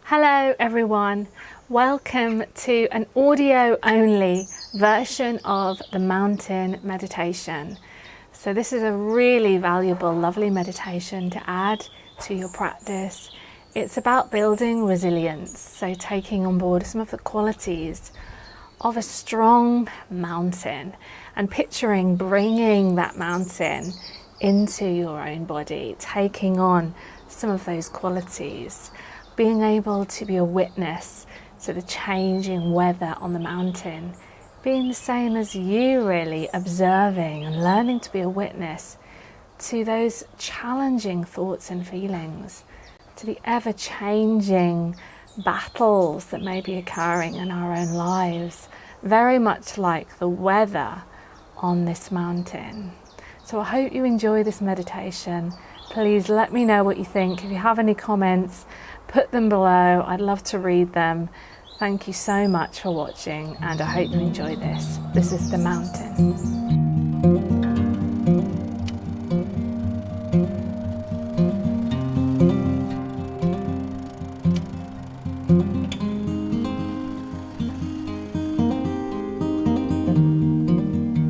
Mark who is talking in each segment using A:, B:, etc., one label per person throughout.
A: Hello everyone, welcome to an audio only version of the mountain meditation. So this is a really valuable, lovely meditation to add to your practice. It's about building resilience, so taking on board some of the qualities of a strong mountain and picturing bringing that mountain into your own body, taking on some of those qualities. Being able to be a witness to the changing weather on the mountain, being the same as you, really observing and learning to be a witness to those challenging thoughts and feelings, to the ever-changing battles that may be occurring in our own lives, very much like the weather on this mountain. So I hope you enjoy this meditation. Please let me know what you think. If you have any comments, put them below. I'd love to read them. Thank you so much for watching, and I hope you enjoy this. This is the mountain.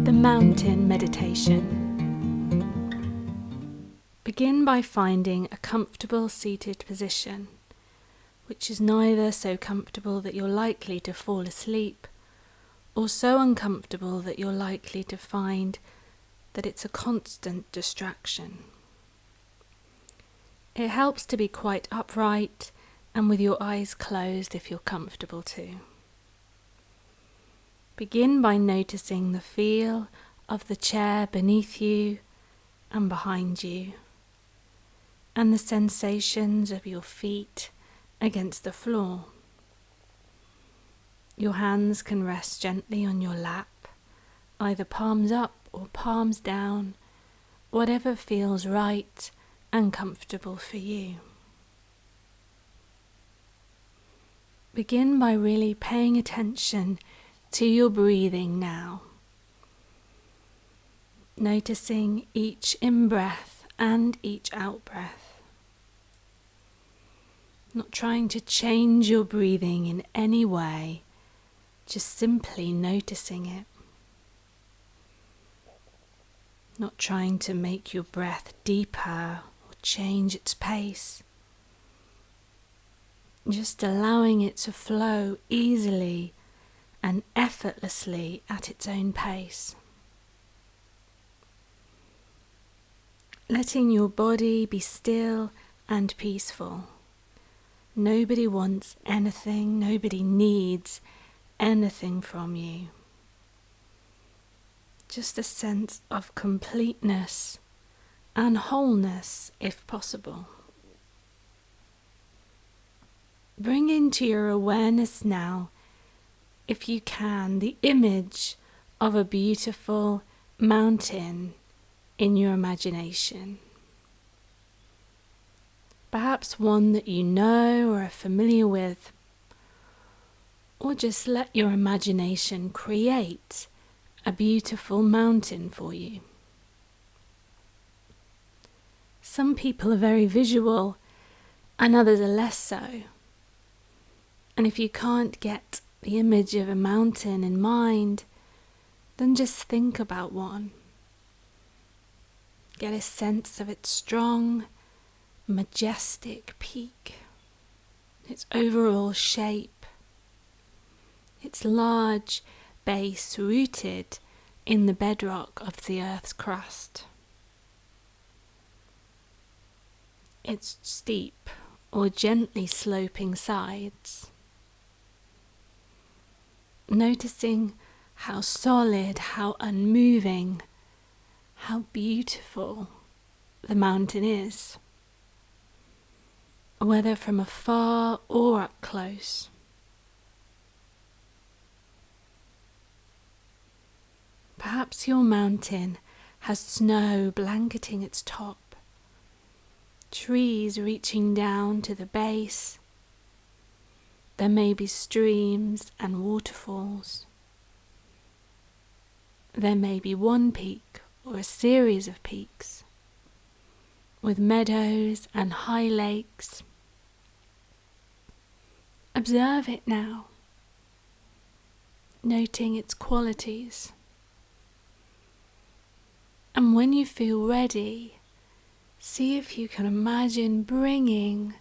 A: The mountain meditation. Begin by finding a comfortable seated position, which is neither so comfortable that you're likely to fall asleep, or so uncomfortable that you're likely to find that it's a constant distraction. It helps to be quite upright and with your eyes closed if you're comfortable too. Begin by noticing the feel of the chair beneath you and behind you, and the sensations of your feet against the floor. Your hands can rest gently on your lap, either palms up or palms down, whatever feels right and comfortable for you. Begin by really paying attention to your breathing now, noticing each in-breath and each out-breath. Not trying to change your breathing in any way, just simply noticing it. Not trying to make your breath deeper or change its pace. Just allowing it to flow easily and effortlessly at its own pace. Letting your body be still and peaceful. Nobody wants anything, nobody needs anything from you. Just a sense of completeness and wholeness if possible. Bring into your awareness now, if you can, the image of a beautiful mountain in your imagination. Perhaps one that you know or are familiar with, or just let your imagination create a beautiful mountain for you. Some people are very visual and others are less so. And if you can't get the image of a mountain in mind, then just think about one. Get a sense of its strong, majestic peak, its overall shape, its large base rooted in the bedrock of the Earth's crust, its steep or gently sloping sides, noticing how solid, how unmoving, how beautiful the mountain is, whether from afar or up close. Perhaps your mountain has snow blanketing its top, trees reaching down to the base. There may be streams and waterfalls. There may be one peak or a series of peaks, with meadows and high lakes. Observe it now, noting its qualities. And when you feel ready, see if you can imagine bringing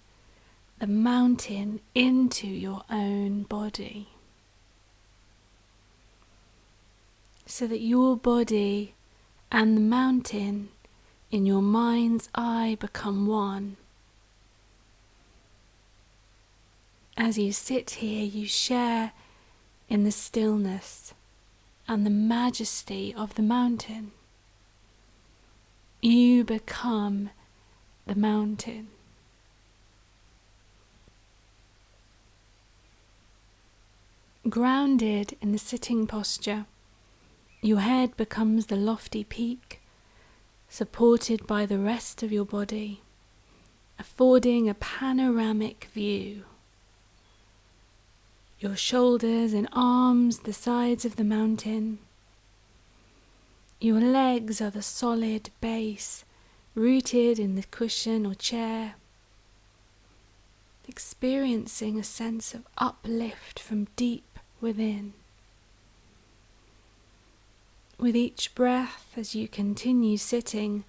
A: the mountain into your own body, so that your body and the mountain in your mind's eye become one. As you sit here, you share in the stillness and the majesty of the mountain. You become the mountain. Grounded in the sitting posture, your head becomes the lofty peak, supported by the rest of your body, affording a panoramic view. Your shoulders and arms the sides of the mountain. Your legs are the solid base, rooted in the cushion or chair, experiencing a sense of uplift from deep within. With each breath, as you continue sitting,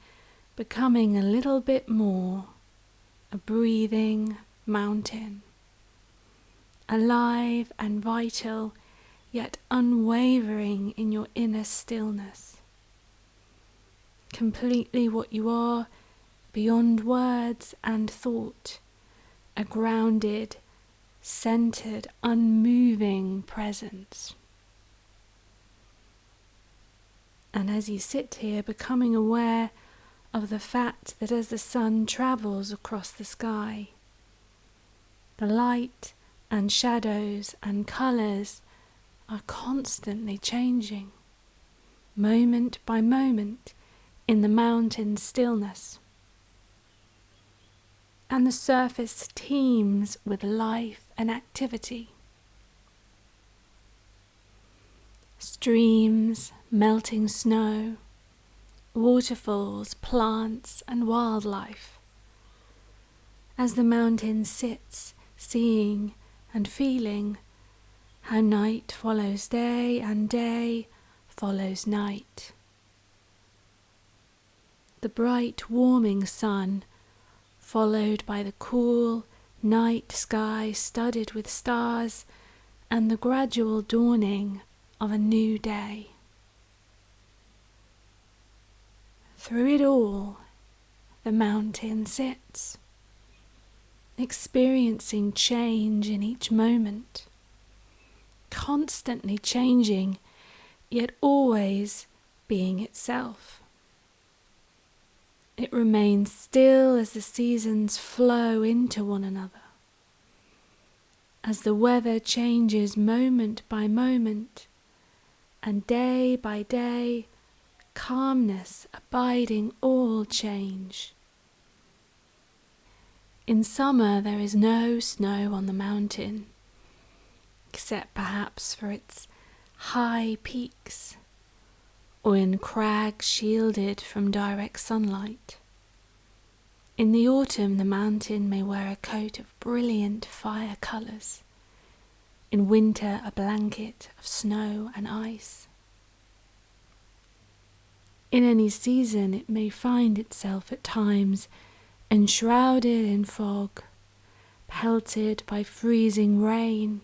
A: becoming a little bit more a breathing mountain, alive and vital, yet unwavering in your inner stillness. Completely what you are, beyond words and thought, a grounded, centered, unmoving presence. And as you sit here, becoming aware of the fact that as the sun travels across the sky, the light and shadows and colours are constantly changing, moment by moment, in the mountain stillness. And the surface teems with life and activity. Streams, melting snow, waterfalls, plants and wildlife. As the mountain sits, seeing and feeling how night follows day and day follows night. The bright warming sun, followed by the cool night sky studded with stars, and the gradual dawning of a new day. Through it all, the mountain sits, experiencing change in each moment, constantly changing, yet always being itself. It remains still as the seasons flow into one another, as the weather changes moment by moment, and day by day, calmness abiding all change. In summer there is no snow on the mountain, except perhaps for its high peaks, or in crags shielded from direct sunlight. In the autumn the mountain may wear a coat of brilliant fire colours, in winter a blanket of snow and ice. In any season it may find itself at times enshrouded in fog, pelted by freezing rain.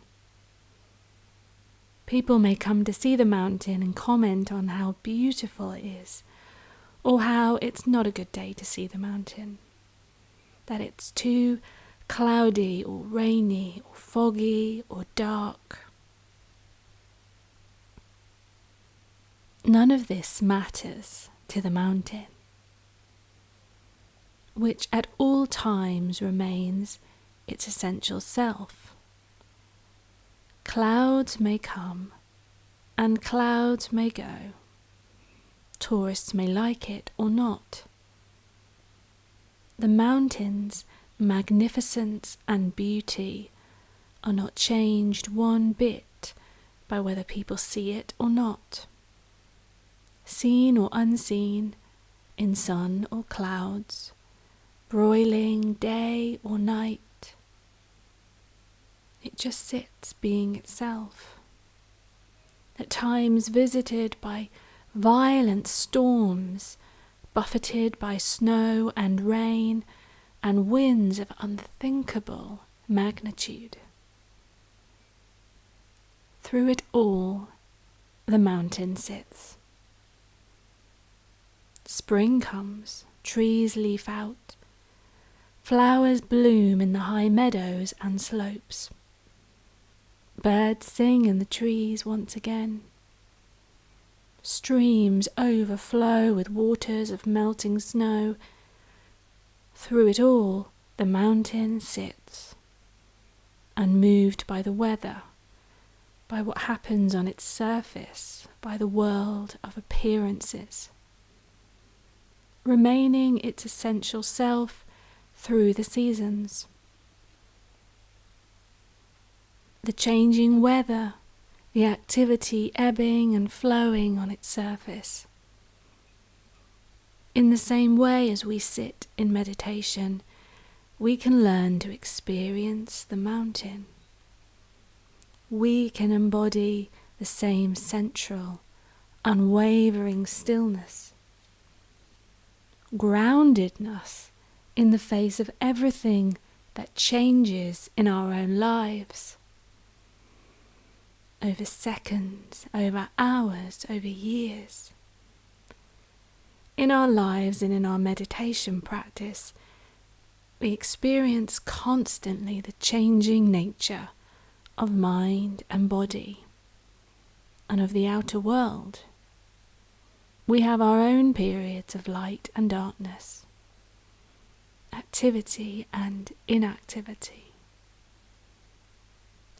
A: People may come to see the mountain and comment on how beautiful it is, or how it's not a good day to see the mountain, that it's too cloudy or rainy or foggy or dark. None of this matters to the mountain, which at all times remains its essential self. Clouds may come and clouds may go. Tourists may like it or not. The mountain's magnificence and beauty are not changed one bit by whether people see it or not. Seen or unseen, in sun or clouds, broiling day or night, it it just sits being itself. At times visited by violent storms, buffeted by snow and rain and winds of unthinkable magnitude. Through it all, the mountain sits. Spring comes, trees leaf out, flowers bloom in the high meadows and slopes. Birds sing in the trees once again. Streams overflow with waters of melting snow. Through it all, the mountain sits, unmoved by the weather, by what happens on its surface, by the world of appearances, remaining its essential self through the seasons. The changing weather, the activity ebbing and flowing on its surface. In the same way as we sit in meditation, we can learn to experience the mountain. We can embody the same central, unwavering stillness, groundedness in the face of everything that changes in our own lives. Over seconds, over hours, over years. In our lives and in our meditation practice, we experience constantly the changing nature of mind and body, and of the outer world. We have our own periods of light and darkness, activity and inactivity.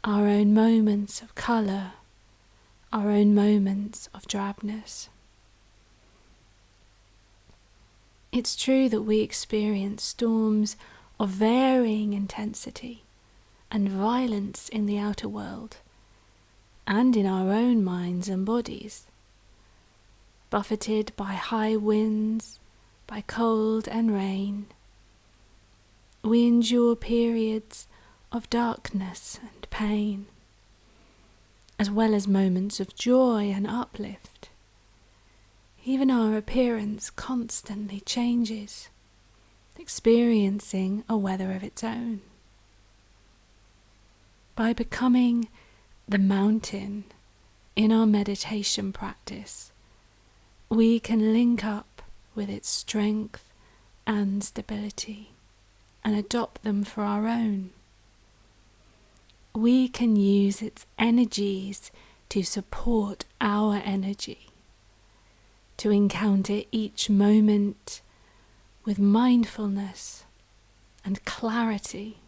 A: Our own moments of colour, our own moments of drabness. It's true that we experience storms of varying intensity and violence in the outer world and in our own minds and bodies, buffeted by high winds, by cold and rain. We endure periods of darkness and pain, as well as moments of joy and uplift. Even our appearance constantly changes, experiencing a weather of its own. By becoming the mountain in our meditation practice, we can link up with its strength and stability and adopt them for our own. We can use its energies to support our energy, to encounter each moment with mindfulness and clarity.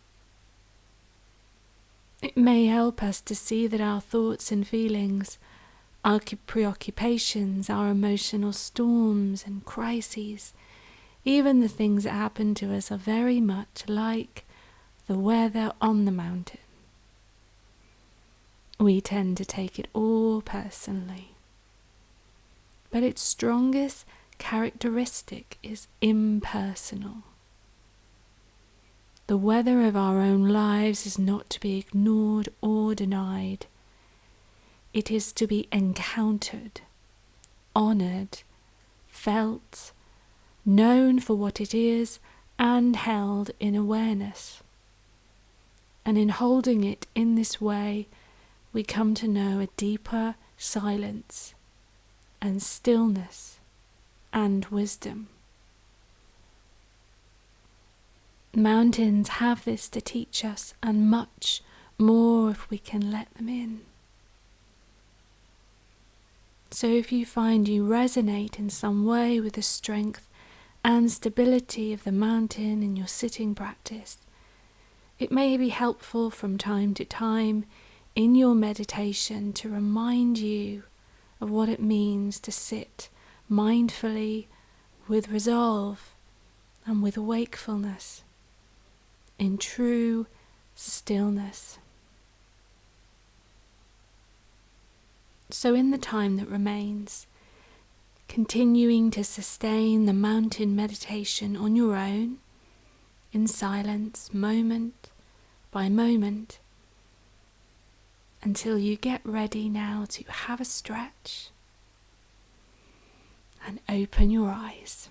A: It may help us to see that our thoughts and feelings, our preoccupations, our emotional storms and crises, even the things that happen to us, are very much like the weather on the mountain. We tend to take it all personally. But its strongest characteristic is impersonal. The weather of our own lives is not to be ignored or denied. It is to be encountered, honoured, felt, known for what it is, and held in awareness. And in holding it in this way, we come to know a deeper silence and stillness and wisdom. Mountains have this to teach us, and much more if we can let them in. So if you find you resonate in some way with the strength and stability of the mountain in your sitting practice, it may be helpful from time to time in your meditation to remind you of what it means to sit mindfully with resolve and with wakefulness in true stillness. So in the time that remains, continuing to sustain the mountain meditation on your own, in silence, moment by moment, until you get ready now to have a stretch and open your eyes.